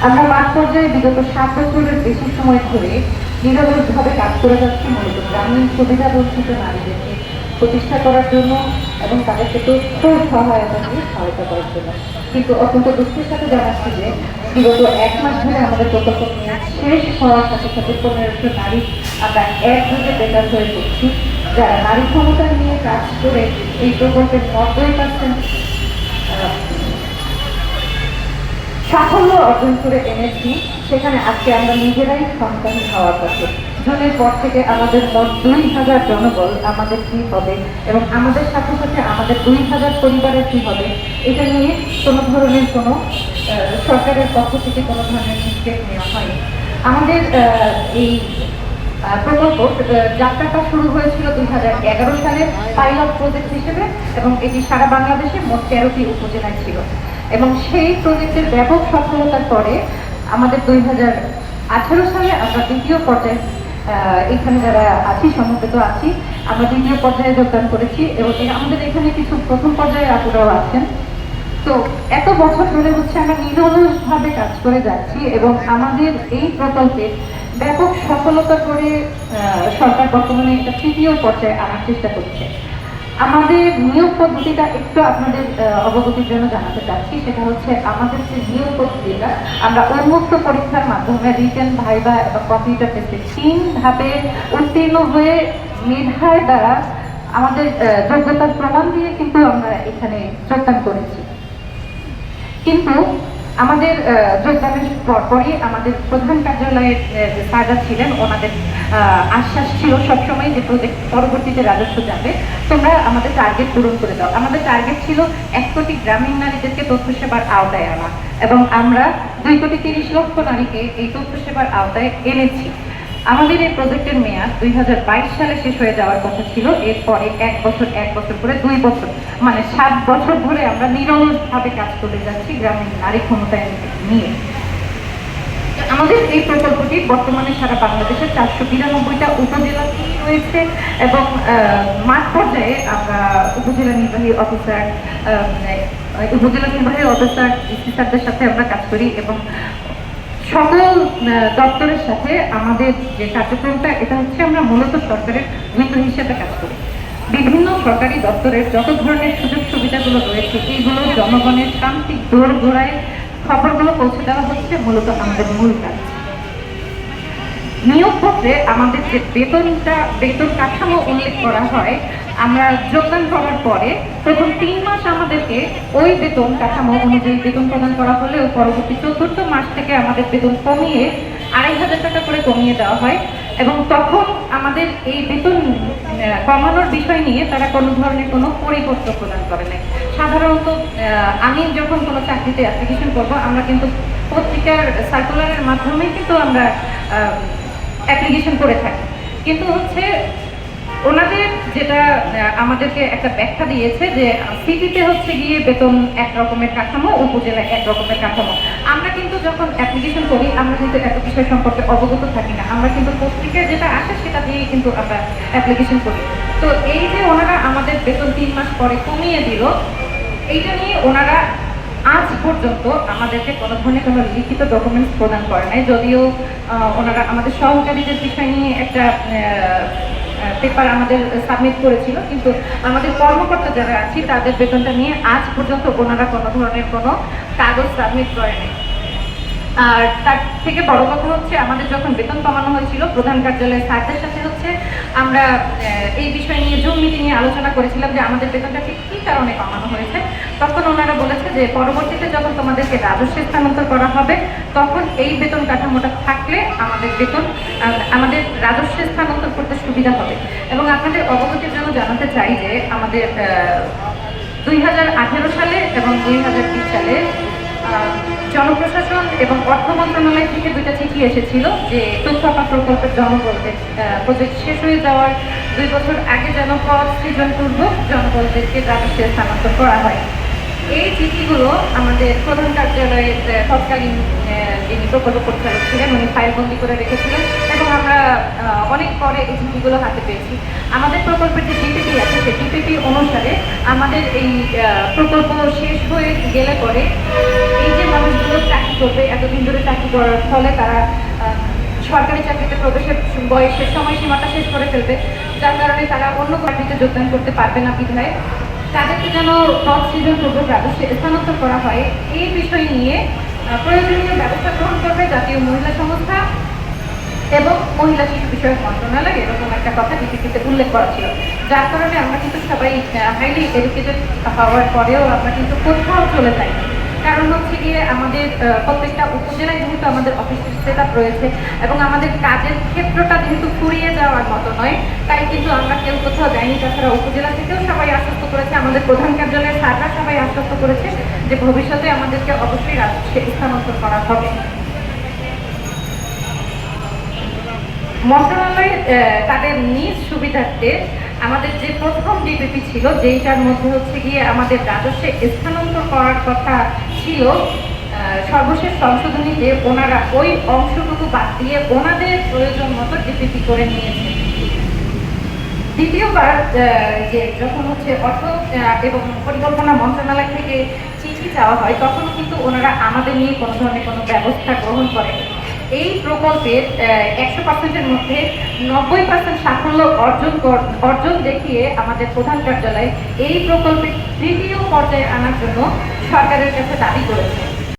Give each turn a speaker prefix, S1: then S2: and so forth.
S1: আমরা মাঠ পর্যায়ে বিগত 7 বছরের বেশি সময় ধরে নিরলসভাবে কাজ করে যাচ্ছি মূলত গ্রামীণ সুবিধা বঞ্চিত নারীদেরকে প্রতিষ্ঠা করার জন্য এবং তাদেরকে তথ্য সহায়তা দিয়ে সহায়তা করার জন্য। কিন্তু অত্যন্ত দুঃখের সাথে জানাচ্ছি যে বিগত 1 মাস ধরে আমাদের প্রকল্প নিয়ে শেষ হওয়ার সাথে সাথে 1500 নারী আমরা একযোগে বেকার হয়ে পড়ছি, যারা নারী ক্ষমতা নিয়ে কাজ করে এই প্রকল্পের 90% সাফল্য অর্জন করে এনেছি। সেখানে আজকে আমরা নিজেরাই সন্তান হওয়ার পথে। জুনের পর থেকে আমাদের মোট 2000 জনবল আমাদের কি হবে এবং আমাদের সাথে সাথে আমাদের 2000 পরিবারের কি হবে, এটা নিয়ে কোনো ধরনের কোনো সরকারের পক্ষ থেকে কোনো ধরনের স্টেপ নেওয়া হয়নি। আমাদের এই প্রকল্প যাত্রাটা শুরু হয়েছিল 2011 সালে পাইলট প্রজেক্ট হিসেবে এবং এটি সারা বাংলাদেশে মোট 13টি উপজেলায় ছিল এবং সেই প্রজেক্টের ব্যাপক সফলতার পরে আমাদের 2018 সালে আমরা দ্বিতীয় পর্যায়ে এখানে যারা আছি সমবেত আছি, আমরা দ্বিতীয় পর্যায়ে যোগদান করেছি এবং আমাদের এখানে কিছু প্রথম পর্যায়ে আপুরাও আছেন। তো এত বছর ধরে হচ্ছে আমরা নিরলসভাবে কাজ করে যাচ্ছি এবং আমাদের এই প্রকল্পে ব্যাপক সফলতা করে সরকার বর্তমানে একটা তৃতীয় পর্যায়ে আনার চেষ্টা করছে। আমাদের নিয়োগ পদ্ধতিটা একটু আপনাদের অবগতির জন্য জানাতে চাচ্ছি। সেটা হচ্ছে আমাদের যে নিয়োগ পদ্ধতিটা আমরা উন্মুক্ত পরীক্ষার মাধ্যমে রিটেন, ভাইভা এবং কম্পিউটার টেস্টে 3 ধাপে উত্তীর্ণ হয়ে মেধার দ্বারা আমাদের যোগ্যতার প্রমাণ দিয়ে কিন্তু আমরা এখানে যোগদান করেছি। কিন্তু আমাদের যোগদানের পরপরই আমাদের প্রধান কার্যালয়ের যে স্যাররা ছিলেন ওনাদের আশ্বাস ছিল সবসময় যে প্রজেক্ট পরবর্তীতে রাজস্ব যাবে, তোমরা আমাদের টার্গেট পূরণ করে দাও। আমাদের টার্গেট ছিল 1 কোটি গ্রামীণ নারীদেরকে তথ্য সেবার আওতায় আনা এবং আমরা 2,30,00,000 নারীকে এই তথ্য সেবার আওতায় এনেছি। আমাদের এই প্রজেক্টের মেয়াদ 2022 সালে শেষ হয়ে যাওয়ার কথা ছিল। এরপরে 1 বছর করে 2 বছর, মানে 7 বছর ধরে আমরা নিরলসভাবে কাজ করে যাচ্ছি গ্রামীণ নারী ক্ষমতায়ন নিয়ে। আমাদের এই প্রকল্পটি বর্তমানে সারা বাংলাদেশে 492টা উপজেলা রয়েছে এবং মাঠ পর্যায়ে আমরা উপজেলা নির্বাহী অফিসার, ডিসি স্যারদের সাথে আমরা কাজ করি এবং সকল দপ্তরের সাথে আমাদের যে কার্যক্রমটা এটা হচ্ছে আমরা মূলত সরকারের মিত্র হিসেবে কাজ করি। বিভিন্ন সরকারি দপ্তরের যত ধরনের সুযোগ সুবিধাগুলো রয়েছে এইগুলো জনগণের প্রান্তিক দোরগোড়ায় খবরগুলো পৌঁছে দেওয়া হচ্ছে মূলত আমাদের মূল কাজ। নিয়োগপত্রে আমাদের যে বেতন কাঠামো উল্লেখ করা হয়, আমরা যোগদান করার পরে প্রথম 3 মাস আমাদেরকে ওই বেতন কাঠামো অনুযায়ী বেতন প্রদান করা হলেও পরবর্তী 4র্থ মাস থেকে আমাদের বেতন কমিয়ে 2,500 টাকা করে কমিয়ে দেওয়া হয় এবং তখন আমাদের এই বেতন কমানোর বিষয় নিয়ে তারা কোনো ধরনের কোনো পরিপত্র প্রদান করে নাই। সাধারণত আমি যখন কোনো চাকরিতে অ্যাপ্লিকেশন করব আমরা কিন্তু পত্রিকার সার্কুলারের মাধ্যমেই কিন্তু আমরা অ্যাপ্লিকেশন করে থাকি, কিন্তু হচ্ছে ওনাদের যেটা আমাদেরকে একটা ব্যাখ্যা দিয়েছে যে সিটিতে হচ্ছে গিয়ে বেতন এক রকমের কাঠামো, উপজেলায় এক রকমের কাঠামো। আমরা কিন্তু যখন অ্যাপ্লিকেশন করি আমরা কিন্তু এত বিষয় সম্পর্কে অবগত থাকি না, আমরা কিন্তু পত্রিকায় যেটা আসে সেটা দিয়েই কিন্তু আমরা অ্যাপ্লিকেশন করি। তো এই যে ওনারা আমাদের বেতন 3 মাস পরে কমিয়ে দিল, এইটা নিয়ে ওনারা আজ পর্যন্ত আমাদেরকে কোনো ধরনের কোনো লিখিত ডকুমেন্টস প্রদান করে নাই। যদিও ওনারা আমাদের সহকারীদের বিষয় নিয়ে একটা পেপার আমাদের সাবমিট করেছিল, কিন্তু আমাদের কর্মকর্তা যারা আছি তাদের বেতনটা নিয়ে আজ পর্যন্ত ওনারা কোনো ধরনের কোনো কাগজ সাবমিট করে নাই। আর তার থেকে বড় কথা হচ্ছে আমাদের যখন বেতন কমানো হয়েছিল প্রধান কার্যালয়ের স্যারদের সাথে হচ্ছে আমরা এই বিষয় নিয়ে জুম মিটিংয়ে আলোচনা করেছিলাম যে আমাদের বেতনটা ঠিক কী কারণে কমানো হয়েছে। তখন ওনারা বলেছে যে পরবর্তীতে যখন তোমাদেরকে রাজস্বে স্থানান্তর করা হবে তখন এই বেতন কাঠামোটা থাকলে আমাদের রাজস্বে স্থানান্তর করতে সুবিধা হবে। এবং আপনাদের অবগতির জন্য জানাতে চাই যে আমাদের 2018 সালে এবং 2020 সালে জনপ্রশাসন এবং অর্থ মন্ত্রণালয় থেকে 2টা চিঠি এসেছিল যে তথ্য প্রকল্পের প্রজেক্ট শেষ হয়ে যাওয়ার 2 বছর আগে যেন পদ সৃজনপূর্বক জনবলদেরকে রাজস্বে স্থানান্তর করা হয়। এই চিঠিগুলো আমাদের প্রধান কার্যালয়ের তৎকালীন যিনি প্রকল্প পরিচালক ছিলেন, উনি ফাইলবন্দি করে রেখেছিলেন এবং আমরা অনেক পরে এই চিঠিগুলো হাতে পেয়েছি। আমাদের প্রকল্পের যে ডিপিপি আছে, সেই ডিপিপি অনুসারে আমাদের এই প্রকল্প শেষ হয়ে গেলে পরে এই যে মানুষগুলো চাকরি করবে, এতদিন ধরে চাকরি করার ফলে তারা সরকারি চাকরিতে প্রবেশের বয়সের সময়সীমাটা শেষ করে ফেলবে, যার কারণে তারা অন্য চাকরিতে যোগদান করতে পারবে না বিধায় তাদেরকে যেন পদ সৃজনপূর্বক রাজস্বে স্থানান্তর করা হয়, এই বিষয় নিয়ে প্রয়োজনীয় ব্যবস্থা গ্রহণ করবে জাতীয় মহিলা সংস্থা এবং মহিলা শিশু বিষয়ক মন্ত্রণালয়, এরকম একটা কথা ডিপিপিতে উল্লেখ করা ছিল। যার কারণে আমরা কিন্তু সবাই হাইলি এডুকেটেড হওয়ার পরেও আমরা কিন্তু কোথাও চলে যাই। কারণ হচ্ছে গিয়ে আমাদের প্রত্যেকটা উপজেলায় যেহেতু আমাদের অফিস সেট আপ রয়েছে এবং আমাদের কাজের ক্ষেত্রটা যেহেতু ফুরিয়ে যাওয়ার মতো নয়, তাই কিন্তু আমরা কেউ কোথাও যাইনি। তাছাড়া উপজেলা থেকেও সবাই আশ্বস্ত করেছে, আমাদের প্রধান কার্যালয়ের স্যাররা সবাই আশ্বস্ত করেছে যে ভবিষ্যতে আমাদেরকে অবশ্যই রাজস্বে স্থানান্তর করা হবে। মন্ত্রণালয় তাদের নিজ সুবিধার্থে আমাদের যে প্রথম ডিপিপি ছিল, যেইটার মধ্যে হচ্ছে গিয়ে আমাদের রাজস্বে স্থানান্তর করার কথা ছিল, সর্বশেষ সংশোধনীতে ওনারা ওই অংশটুকু বাদ দিয়ে ওনাদের প্রয়োজন মতো ডিপিপি করে নিয়েছে। দ্বিতীয়বার যে যখন হচ্ছে অর্থ এবং পরিকল্পনা মন্ত্রণালয় থেকে চিঠি চাওয়া হয়, তখনও কিন্তু ওনারা আমাদের নিয়ে কোনো ধরনের কোনো ব্যবস্থা গ্রহণ করেন। এই প্রকল্পের 100%-এর মধ্যে 90% সাফল্য অর্জন দেখিয়ে আমাদের প্রধান কার্যালয় এই প্রকল্পের তৃতীয় পর্যায়ে আনার জন্য সরকারের কাছে দাবি করেছে।